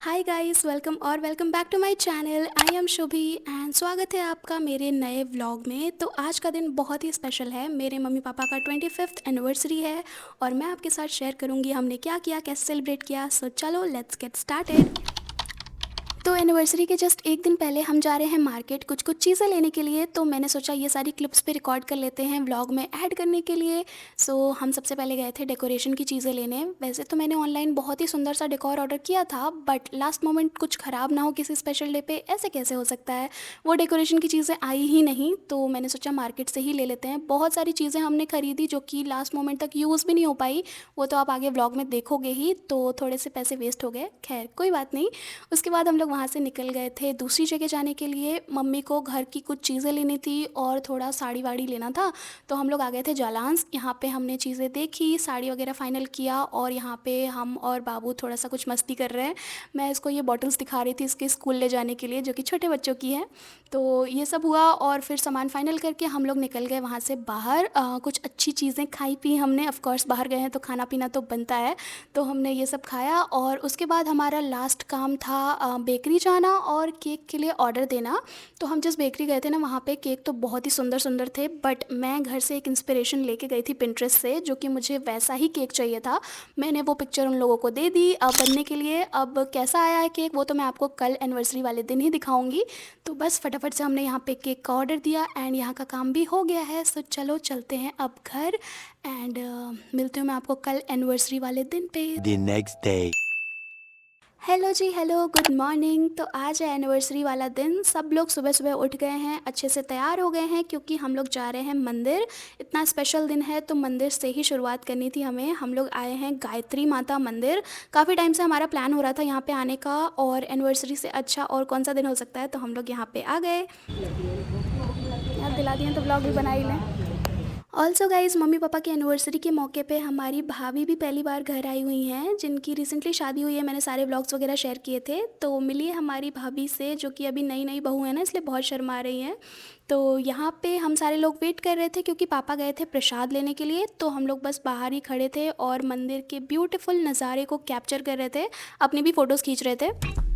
Hi guys, welcome back to my channel. I am Shubhi and स्वागत है आपका मेरे नए व्लॉग में। तो आज का दिन बहुत ही स्पेशल है। मेरे मम्मी पापा का 25th एनिवर्सरी है और मैं आपके साथ शेयर करूंगी हमने क्या किया, कैसे सेलिब्रेट किया। सो चलो लेट्स गेट स्टार्टेड। तो एनिवर्सरी के जस्ट एक दिन पहले हम जा रहे हैं मार्केट कुछ कुछ चीज़ें लेने के लिए। तो मैंने सोचा ये सारी क्लिप्स पे रिकॉर्ड कर लेते हैं व्लॉग में ऐड करने के लिए। सो हम सबसे पहले गए थे डेकोरेशन की चीज़ें लेने। वैसे तो मैंने ऑनलाइन बहुत ही सुंदर सा डेकोर ऑर्डर किया था, बट लास्ट मोमेंट कुछ ख़राब ना हो किसी स्पेशल डे पे, ऐसे कैसे हो सकता है। वो डेकोरेशन की चीज़ें आई ही नहीं, तो मैंने सोचा मार्केट से ही ले लेते हैं। बहुत सारी चीज़ें हमने खरीदी जो कि लास्ट मोमेंट तक यूज़ भी नहीं हो पाई। वो तो आप आगे व्लॉग में देखोगे ही, तो थोड़े से पैसे वेस्ट हो गए। खैर कोई बात नहीं। उसके बाद हम लोग वहाँ से निकल गए थे दूसरी जगह जाने के लिए। मम्मी को घर की कुछ चीज़ें लेनी थी और थोड़ा साड़ी वाड़ी लेना था, तो हम लोग आ गए थे जालांस। यहाँ पे हमने चीज़ें देखी, साड़ी वगैरह फाइनल किया और यहाँ पे हम और बाबू थोड़ा सा कुछ मस्ती कर रहे हैं। मैं इसको ये बॉटल्स दिखा रही थी इसके स्कूल ले जाने के लिए, जो कि छोटे बच्चों की है। तो ये सब हुआ और फिर सामान फाइनल करके हम लोग निकल गए वहाँ से बाहर। कुछ अच्छी चीज़ें खाई पी हमने। ऑफकोर्स बाहर गए हैं तो खाना पीना तो बनता है, तो हमने ये सब खाया। और उसके बाद हमारा लास्ट काम था बेकरी जाना और केक के लिए ऑर्डर देना। तो हम जिस बेकरी गए थे ना, वहाँ पे केक तो बहुत ही सुंदर सुंदर थे, बट मैं घर से एक इंस्पिरेशन लेके गई थी पिंटरेस्ट से, जो कि मुझे वैसा ही केक चाहिए था। मैंने वो पिक्चर उन लोगों को दे दी अब बनने के लिए। अब कैसा आया है केक वो तो मैं आपको कल एनिवर्सरी वाले दिन ही दिखाऊंगी। तो बस फटाफट से हमने यहाँ पे केक का ऑर्डर दिया एंड यहाँ का काम भी हो गया है। सो चलो चलते हैं अब घर एंड मिलती हूँ मैं आपको कल एनिवर्सरी वाले दिन पे। The next day. हेलो जी, हेलो, गुड मॉर्निंग। तो आज है एनिवर्सरी वाला दिन। सब लोग सुबह सुबह उठ गए हैं, अच्छे से तैयार हो गए हैं, क्योंकि हम लोग जा रहे हैं मंदिर। इतना स्पेशल दिन है तो मंदिर से ही शुरुआत करनी थी हमें। हम लोग आए हैं गायत्री माता मंदिर। काफ़ी टाइम से हमारा प्लान हो रहा था यहाँ पे आने का, और एनिवर्सरी से अच्छा और कौन सा दिन हो सकता है, तो हम लोग यहाँ पे आ गए। याद दिला दिए तो ब्लॉग भी बना ही लें। ऑल्सो गाइज़, मम्मी पापा की एनिवर्सरी के मौके पे हमारी भाभी भी पहली बार घर आई हुई हैं, जिनकी रिसेंटली शादी हुई है। मैंने सारे व्लॉग्स वगैरह शेयर किए थे। तो मिलिए हमारी भाभी से, जो कि अभी नई नई बहू है ना, इसलिए बहुत शर्मा रही हैं। तो यहाँ पे हम सारे लोग वेट कर रहे थे, क्योंकि पापा गए थे प्रसाद लेने के लिए। तो हम लोग बस बाहर ही खड़े थे और मंदिर के ब्यूटीफुल नज़ारे को कैप्चर कर रहे थे, अपनी भी फ़ोटोज़ खींच रहे थे।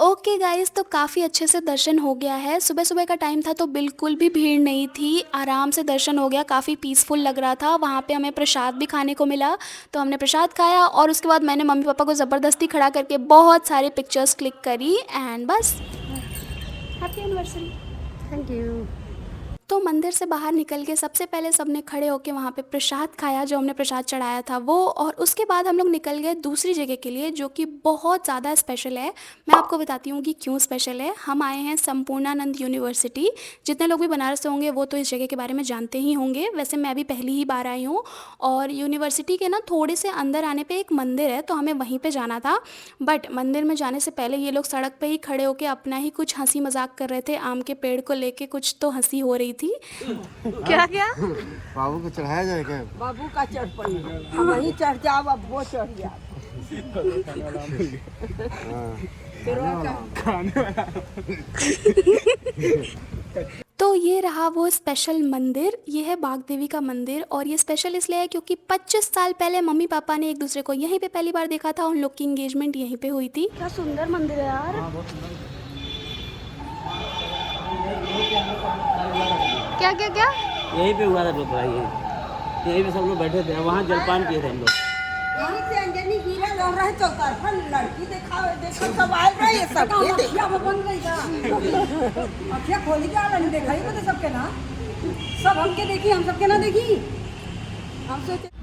ओके गाइस, तो काफ़ी अच्छे से दर्शन हो गया है। सुबह सुबह का टाइम था तो बिल्कुल भी भीड़ नहीं थी, आराम से दर्शन हो गया। काफ़ी पीसफुल लग रहा था। वहाँ पे हमें प्रसाद भी खाने को मिला, तो हमने प्रसाद खाया और उसके बाद मैंने मम्मी पापा को ज़बरदस्ती खड़ा करके बहुत सारे पिक्चर्स क्लिक करी एंड बस। Happy anniversary. Thank you. तो मंदिर से बाहर निकल के सबसे पहले सबने खड़े होकर वहाँ पे प्रसाद खाया, जो हमने प्रसाद चढ़ाया था वो। और उसके बाद हम लोग निकल गए दूसरी जगह के लिए, जो कि बहुत ज़्यादा स्पेशल है। मैं आपको बताती हूँ कि क्यों स्पेशल है। हम आए हैं संपूर्णानंद यूनिवर्सिटी। जितने लोग भी बनारस से होंगे वो तो इस जगह के बारे में जानते ही होंगे। वैसे मैं भी पहली ही बार आई हूँ। और यूनिवर्सिटी के ना थोड़े से अंदर आने पर एक मंदिर है, तो हमें वहीं पर जाना था। बट मंदिर में जाने से पहले ये लोग सड़क पर ही खड़े होकर अपना ही कुछ हंसी मजाक कर रहे थे। आम के पेड़ को लेके कुछ तो हंसी हो रही थी। क्या क्या? बाबू को चढ़ाया जाए क्या? बाबू का चढ़ पड़ी, हम वहीं चढ़ जाओ, अब वो चढ़ जाओ। तो ये रहा वो स्पेशल मंदिर। ये है बाग देवी का मंदिर, और ये स्पेशल इसलिए है क्योंकि 25 साल पहले मम्मी पापा ने एक दूसरे को यहीं पे पहली बार देखा था। उन लोग की एंगेजमेंट यहीं पे हुई थी। क्या सुंदर मंदिर है यार। क्या क्या क्या? यहीं पे हुआ था टोटला, यहीं पे सब लोग बैठे थे, वहाँ जलपान किए थे हम लोग। यहीं से अंजनी हीरा लग रहा है, चौतरफा लड़की देखा देखो सब आए रहे, ये सब ये देखिए अब बन गई का अखियाँ खोली के आला नहीं देखा ही तो सबके ना, सब हमके देखी, हम सबके ना देखी। हम सोचे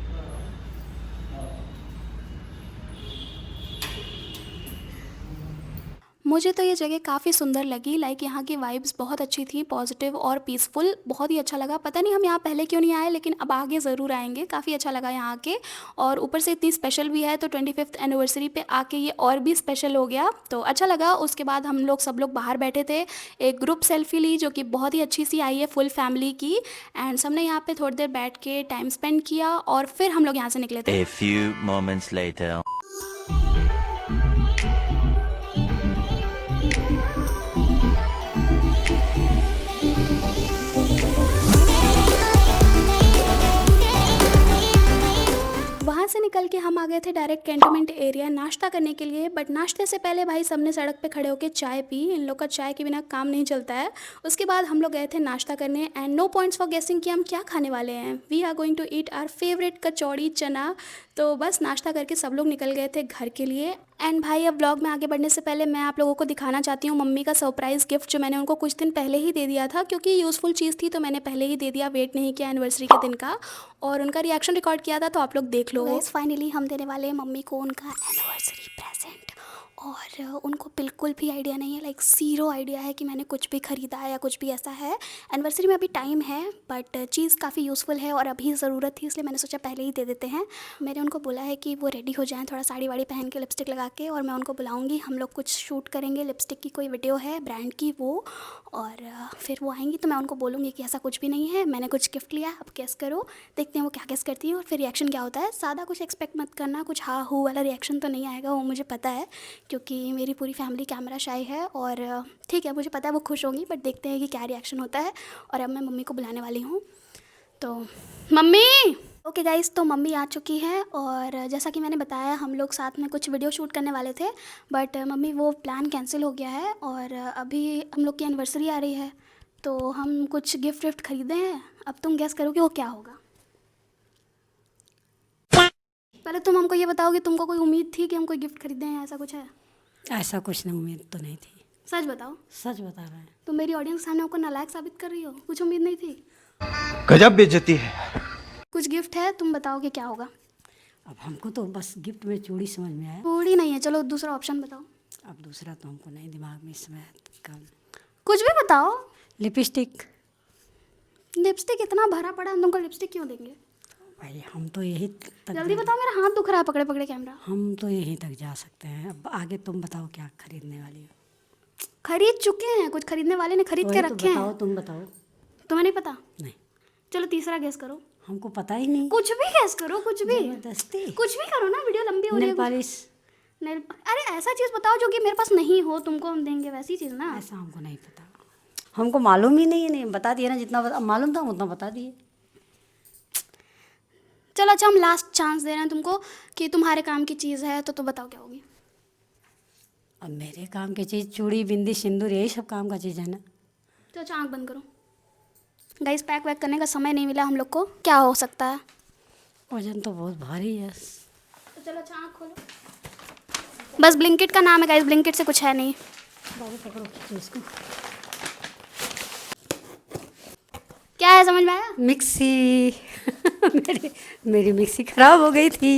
मुझे तो ये जगह काफ़ी सुंदर लगी। लाइक यहाँ की वाइब्स बहुत अच्छी थी, पॉजिटिव और पीसफुल। बहुत ही अच्छा लगा। पता नहीं हम यहाँ पहले क्यों नहीं आए, लेकिन अब आगे ज़रूर आएंगे। काफ़ी अच्छा लगा यहाँ आके, और ऊपर से इतनी स्पेशल भी है, तो 25th एनिवर्सरी पे आके ये और भी स्पेशल हो गया, तो अच्छा लगा। उसके बाद हम लोग सब लोग बाहर बैठे थे, एक ग्रुप सेल्फी ली, जो कि बहुत ही अच्छी सी आई है, फुल फैमिली की। एंड सबने यहाँ पर थोड़ी देर बैठ के टाइम स्पेंड किया और फिर हम लोग यहाँ से निकले थे। A few moments later. करके हम आ गए थे डायरेक्ट कैंटोनमेंट एरिया नाश्ता करने के लिए। बट नाश्ते से पहले भाई सबने सड़क पे खड़े होकर चाय पी। इन लोग का चाय के बिना काम नहीं चलता है। उसके बाद हम लोग गए थे नाश्ता करने एंड नो पॉइंट्स फॉर गेसिंग कि हम क्या खाने वाले हैं। We are going to eat our favourite kachori chana. तो बस नाश्ता करके सब लोग निकल गए थे घर के लिए। एंड भाई अब ब्लॉग में आगे बढ़ने से पहले मैं आप लोगों को दिखाना चाहती हूँ मम्मी का सरप्राइज़ गिफ्ट जो मैंने उनको कुछ दिन पहले ही दे दिया था, क्योंकि यूज़फुल चीज़ थी तो मैंने पहले ही दे दिया, वेट नहीं किया एनिवर्सरी के दिन का। और उनका रिएक्शन रिकॉर्ड किया था तो आप लोग देख लो। गाइस फाइनली हम देने वाले हैं मम्मी को उनका एनिवर्सरी प्रेजेंट। और उनको बिल्कुल भी आइडिया नहीं है, लाइक ज़ीरो आइडिया है कि मैंने कुछ भी ख़रीदा है या कुछ भी ऐसा है। एनिवर्सरी में अभी टाइम है बट चीज़ काफ़ी यूज़फुल है और अभी ज़रूरत थी, इसलिए मैंने सोचा पहले ही दे देते हैं। मैंने उनको बोला है कि वो रेडी हो जाएं थोड़ा साड़ी वाड़ी पहन के, लिपस्टिक लगा के, और मैं उनको बुलाऊंगी। हम लोग कुछ शूट करेंगे, लिपस्टिक की कोई वीडियो है ब्रांड की वो, और फिर वो आएंगी तो मैं उनको बोलूँगी कि ऐसा कुछ भी नहीं है, मैंने कुछ गिफ्ट लिया है, अब गेस करो। देखते हैं वो क्या गेस करती है और फिर रिएक्शन क्या होता है। सादा कुछ एक्सपेक्ट मत करना, कुछ हाँ हू वाला रिएक्शन तो नहीं आएगा, वो मुझे पता है क्योंकि मेरी पूरी फैमिली कैमरा शाई है। और ठीक है, मुझे पता है वो खुश होंगी, बट देखते हैं कि क्या रिएक्शन होता है। और अब मैं मम्मी को बुलाने वाली हूँ। तो मम्मी, ओके गाइस, तो मम्मी आ चुकी है। और जैसा कि मैंने बताया हम लोग साथ में कुछ वीडियो शूट करने वाले थे, बट मम्मी वो प्लान कैंसिल हो गया है। और अभी हम लोग की एनिवर्सरी आ रही है तो हम कुछ गिफ्ट विफ्ट खरीदे हैं। अब तुम गेस करो कि वो क्या होगा। पहले तुम हमको ये बताओ कि तुमको कोई उम्मीद थी कि हम कोई गिफ्ट खरीदें या ऐसा कुछ है? ऐसा कुछ नहीं, उम्मीद तो नहीं थी। सच बताओ। सच बता रहे हैं। तुम मेरी ऑडियंस के सामने हमको नालायक साबित कर रही हो। कुछ उम्मीद नहीं थी? गजब बेइज्जती है। कुछ गिफ्ट है, तुम बताओ कि क्या होगा। अब हमको तो बस गिफ्ट में चूड़ी समझ में आया। थोड़ी नहीं है, चलो दूसरा ऑप्शन बताओ। अब दूसरा तो हमको नहीं दिमाग में इस समय कम। कुछ भी बताओ। लिपस्टिक। लिपस्टिक इतना भरा पड़ा, हम तुमको लिपस्टिक क्यों देंगे? भाई हम तो यही तक जल्दी बताओ, मेरा हाथ दुख रहा है पकड़े पकड़े कैमरा। हम तो यहीं तक जा सकते हैं। अब आगे तुम बताओ क्या खरीदने वाली हो। खरीद चुके हैं, कुछ खरीदने वाले ने खरीद के वही तो रखे बताओ, हैं। तुम बताओ। तुम्हें नहीं पता? नहीं, चलो तीसरा गेस करो। हमको पता ही नहीं। कुछ भी गेस करो, कुछ भी, जबरदस्ती। कुछ भी करो ना, वीडियो लंबी हो रही है। Nail polish. अरे ऐसा चीज़ बताओ जो कि मेरे पास नहीं हो, तुमको हम देंगे वैसी चीज़ ना। ऐसा हमको नहीं पता, हमको मालूम ही नहीं है। नहीं बता दिया ना, जितना मालूम था उतना बता दिए। चलो अच्छा, हम लास्ट चांस दे रहे हैं तुमको कि तुम्हारे काम की चीज़ है तो बताओ क्या होगी। अब मेरे काम की चीज़ चूड़ी बिंदी सिंदूर यही सब काम का चीज़ है ना। तो अच्छा आँख बंद करो। गाइस पैक वैक करने का समय नहीं मिला हम लोग को, क्या हो सकता है? वजन तो बहुत भारी है। तो चलो अच्छा आँख खोलो। बस ब्लिंकिट का नाम है गाइस, ब्लिंकिट से कुछ है नहीं। बाबू पकड़ो खींचो इसको। क्या है, समझ में आया? मिक्सी। मेरी मिक्सी खराब हो गई थी।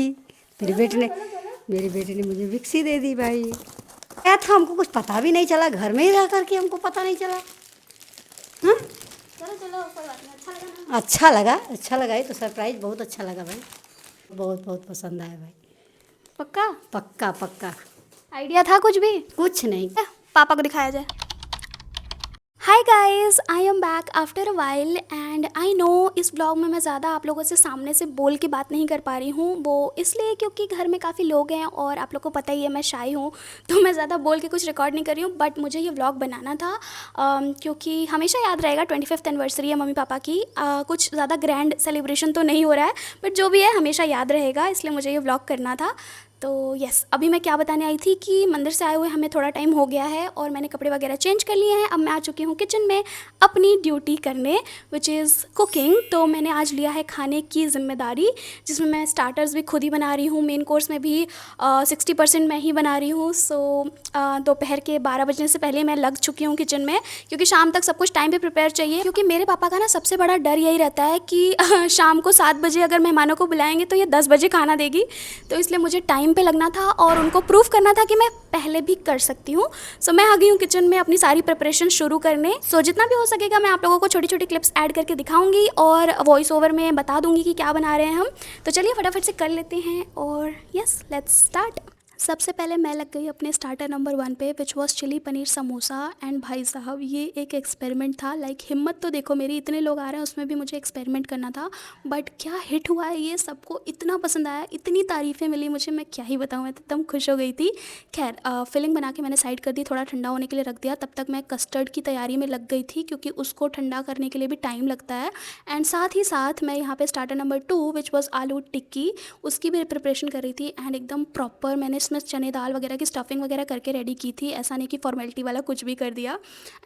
मेरे बेटे ने मुझे मिक्सी दे दी भाई। क्या था, हमको कुछ पता भी नहीं चला, घर में ही रह करके हमको पता नहीं चला। हाँ, चलो चलो कोई बात नहीं, अच्छा लगा ना? अच्छा लगा ये तो सरप्राइज बहुत अच्छा लगा भाई। बहुत बहुत पसंद आया भाई। पक्का? पक्का पक्का। आइडिया था कुछ भी? कुछ नहीं। पापा को दिखाया जाए। Hi guys, I am back after a while and I know इस ब्लॉग में मैं ज़्यादा आप लोगों से सामने से बोल के बात नहीं कर पा रही हूँ। वो इसलिए क्योंकि घर में काफ़ी लोग हैं और आप लोग को पता ही है मैं शाई हूँ, तो मैं ज़्यादा बोल के कुछ रिकॉर्ड नहीं कर रही हूँ। बट मुझे ये व्लॉग बनाना था क्योंकि हमेशा याद रहेगा 25th एनिवर्सरी है मम्मी पापा की। कुछ ज़्यादा ग्रैंड सेलिब्रेशन तो नहीं हो रहा है, बट जो भी है हमेशा याद रहेगा, इसलिए मुझे ये व्लॉग करना था। तो यस, अभी मैं क्या बताने आई थी कि मंदिर से आए हुए हमें थोड़ा टाइम हो गया है और मैंने कपड़े वगैरह चेंज कर लिए हैं। अब मैं आ चुकी हूँ किचन में अपनी ड्यूटी करने, विच इज़ कुकिंग। तो मैंने आज लिया है खाने की जिम्मेदारी, जिसमें मैं स्टार्टर्स भी खुद ही बना रही हूँ, मेन कोर्स में भी 60% मैं ही बना रही हूँ। सो दोपहर के 12 बजने से पहले मैं लग चुकी हूँ किचन में, क्योंकि शाम तक सब कुछ टाइम पे प्रिपेयर चाहिए। क्योंकि मेरे पापा का ना सबसे बड़ा डर यही रहता है कि शाम को 7 बजे अगर मेहमानों को बुलाएंगे तो ये 10 बजे खाना देगी। तो इसलिए मुझे टाइम पे लगना था और उनको प्रूफ करना था कि मैं पहले भी कर सकती हूँ। सो मैं आ गई हूँ किचन में अपनी सारी प्रिपरेशन शुरू करने। सो जितना भी हो सकेगा मैं आप लोगों को छोटी छोटी क्लिप्स ऐड करके दिखाऊंगी और वॉइस ओवर में बता दूंगी कि क्या बना रहे हैं हम। तो चलिए फटाफट से कर लेते हैं और यस लेट्स स्टार्ट। सबसे पहले मैं लग गई अपने स्टार्टर नंबर 1 पे which was chilli paneer samosa. And भाई साहब ये एक एक्सपेरिमेंट था। लाइक हिम्मत तो देखो मेरी, इतने लोग आ रहे हैं उसमें भी मुझे एक्सपेरिमेंट करना था, बट क्या हिट हुआ है ये, सबको इतना पसंद आया, इतनी तारीफ़ें मिली मुझे, मैं क्या ही बताऊँ, मैं तो एकदम खुश हो गई थी। खैर फिलिंग बना के मैंने साइड कर दी, थोड़ा ठंडा होने के लिए रख दिया। तब तक मैं कस्टर्ड की तैयारी में लग गई थी क्योंकि उसको ठंडा करने के लिए भी टाइम लगता है। एंड साथ ही साथ मैं यहाँ पे स्टार्टर नंबर 2 विच वॉज आलू टिक्की, उसकी भी प्रिपरेशन कर रही थी। एंड एकदम प्रॉपर मैंने इसमें चने दाल वगैरह की स्टफिंग वगैरह करके रेडी की थी, ऐसा नहीं कि फॉर्मेलिटी वाला कुछ भी कर दिया।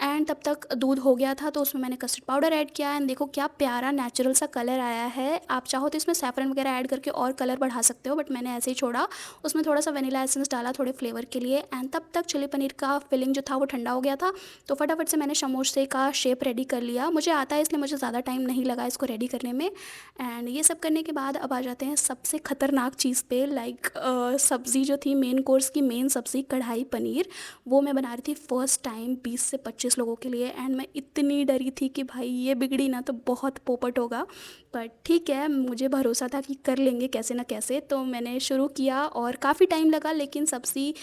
एंड तब तक दूध हो गया था तो उसमें मैंने कस्टर्ड पाउडर ऐड किया। एंड देखो क्या प्यारा नेचुरल सा कलर आया है। आप चाहो तो इसमें सैफरन वगैरह ऐड करके और कलर बढ़ा सकते हो, बट मैंने ऐसे ही छोड़ा। उसमें थोड़ा सा वनीला एसेंस डाला थोड़े फ्लेवर के लिए। एंड तब तक चिली पनीर का फिलिंग जो था वो ठंडा हो गया था, तो फटाफट से मैंने समोसे का शेप रेडी कर लिया। मुझे आता है इसलिए मुझे ज़्यादा टाइम नहीं लगा इसको रेडी करने में। एंड ये सब करने के बाद अब आ जाते हैं सबसे ख़तरनाक चीज़ पे। लाइक सब्ज़ी जो थी मेन कोर्स की मेन सब्ज़ी कढ़ाई पनीर, वो मैं बना रही थी फ़र्स्ट टाइम 20 से 25 लोगों के लिए। एंड मैं इतनी डरी थी कि भाई ये बिगड़ी ना तो बहुत पोपट होगा, पर ठीक है मुझे भरोसा था कि कर लेंगे कैसे ना कैसे। तो मैंने शुरू किया और काफ़ी टाइम लगा, लेकिन सब्ज़ी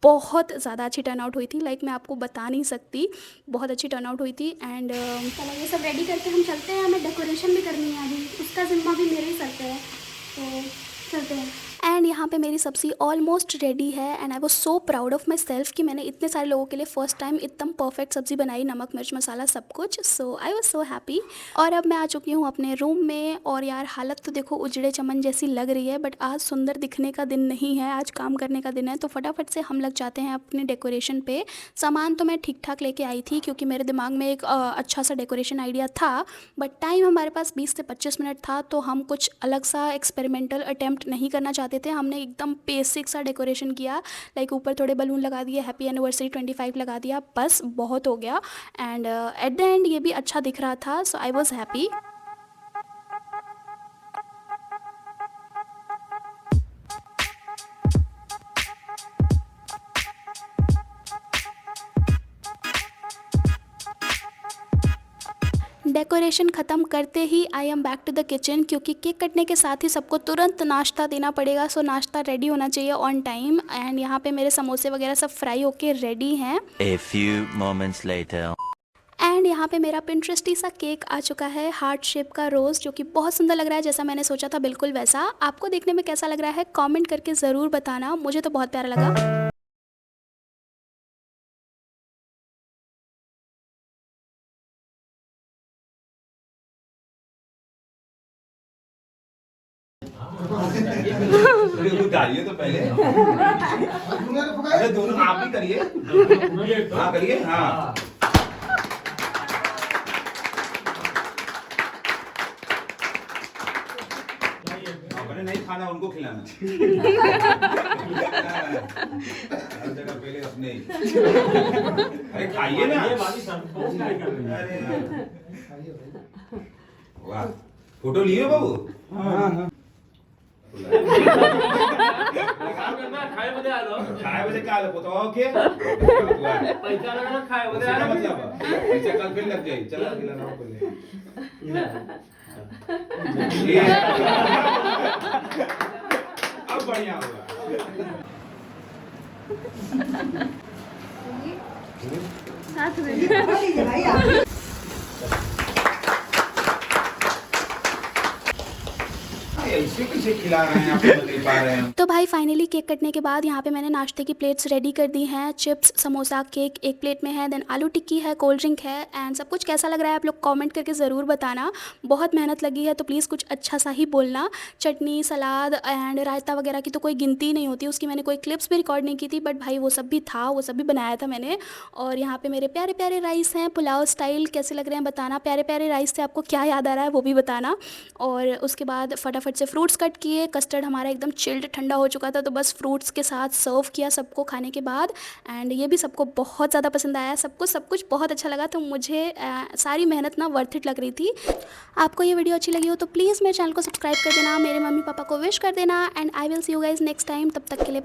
बहुत ज़्यादा अच्छी टर्न आउट हुई थी। लाइक मैं आपको बता नहीं सकती, बहुत अच्छी टर्न आउट हुई थी। एंड चलो ये सब रेडी करके हम चलते हैं, हमें डेकोरेशन भी करनी है अभी, उसका जिम्मा भी मेरे ही सर पे है, तो चलते हैं। एंड यहाँ पे मेरी सब्ज़ी ऑलमोस्ट रेडी है। And I was so proud of my self कि मैंने इतने सारे लोगों के लिए फ़र्स्ट टाइम एकदम परफेक्ट सब्ज़ी बनाई, नमक मिर्च मसाला सब कुछ। सो आई वॉज सो हैप्पी। और अब मैं आ चुकी हूँ अपने रूम में। और यार हालत तो देखो उजड़े चमन जैसी लग रही है, बट आज सुंदर दिखने का दिन नहीं है, आज काम करने का दिन है। तो फटाफट से हम लग जाते हैं अपने डेकोरेशन पे। सामान तो मैं ठीक ठाक लेके आई थी क्योंकि मेरे दिमाग में एक अच्छा सा डेकोरेशन आइडिया था, बट टाइम हमारे पास 20 से 25 मिनट था, तो हम कुछ अलग सा एक्सपेरिमेंटल अटैम्प्ट नहीं करना चाहते थे। हमने एकदम बेसिक सा डेकोरेशन किया। लाइक ऊपर थोड़े बलून लगा दिए, हैप्पी एनिवर्सरी 25 लगा दिया, बस बहुत हो गया। एंड एट द एंड ये भी अच्छा दिख रहा था, so I was happy. Decoration ख़त्म करते ही I am back to the kitchen, क्योंकि केक कटने के साथ ही सबको तुरंत नाश्ता देना पड़ेगा। सो नाश्ता रेडी होना चाहिए ऑन टाइम। एंड यहाँ पे मेरे समोसे वगैरह सब फ्राई होके रेडी हैं। A few moments later. And यहाँ पे मेरा पिंटरेस्टी सा केक आ चुका है, हार्ट शेप का रोज़, जो कि बहुत सुंदर लग रहा है, जैसा मैंने सोचा था बिल्कुल वैसा। आपको देखने में कैसा लग रहा है कमेंट करके ज़रूर बताना, मुझे तो बहुत प्यारा लगा। उतारिए तो पहले। अरे दोनों आप ही करिए। हाँ करिए, हाँ। अपने नहीं खाना उनको खिलाना। हर जगह पहले अपने ही। अरे खाइए ना। अरे वाह, फोटो लिए बाबू? हाँ। खाए बजे का आलो तो ओके पैसा लगाना खाए बजे आलो मतलब पैसा कल फिर लग जाए। चला खिलाना हो पहले अब बढ़िया होगा। साथ में भाई आप ऐसे कैसे खिला रहे हैं, आप बता पा रहे हैं। तो भाई फाइनली केक कटने के बाद यहाँ पे मैंने नाश्ते की प्लेट्स रेडी कर दी हैं। चिप्स समोसा केक एक प्लेट में है, देन आलू टिक्की है, कोल्ड ड्रिंक है। एंड सब कुछ कैसा लग रहा है आप लोग कमेंट करके ज़रूर बताना। बहुत मेहनत लगी है तो प्लीज़ कुछ अच्छा सा ही बोलना। चटनी सलाद एंड रायता वगैरह की तो कोई गिनती नहीं होती, उसकी मैंने कोई क्लिप्स भी रिकॉर्ड नहीं की थी, बट भाई वो सब भी था, वो सब भी बनाया था मैंने। और यहाँ पर मेरे प्यारे प्यारे राइस हैं, पुलाव स्टाइल, कैसे लग रहे हैं बताना। प्यारे प्यारे राइस से आपको क्या याद आ रहा है वो भी बताना। और उसके बाद फटाफट से फ्रूट्स कट किए। कस्टर्ड हमारा एकदम चिल्ड ठंडा हो चुका था, तो बस फ्रूट्स के साथ सर्व किया सबको खाने के बाद। एंड ये भी सबको बहुत ज़्यादा पसंद आया, सबको सब कुछ बहुत अच्छा लगा। तो मुझे सारी मेहनत ना वर्थ इट लग रही थी। आपको ये वीडियो अच्छी लगी हो तो प्लीज़ मेरे चैनल को सब्सक्राइब कर देना, मेरे मम्मी पापा को विश कर देना। And I will see you guys next time. तब तक के लिए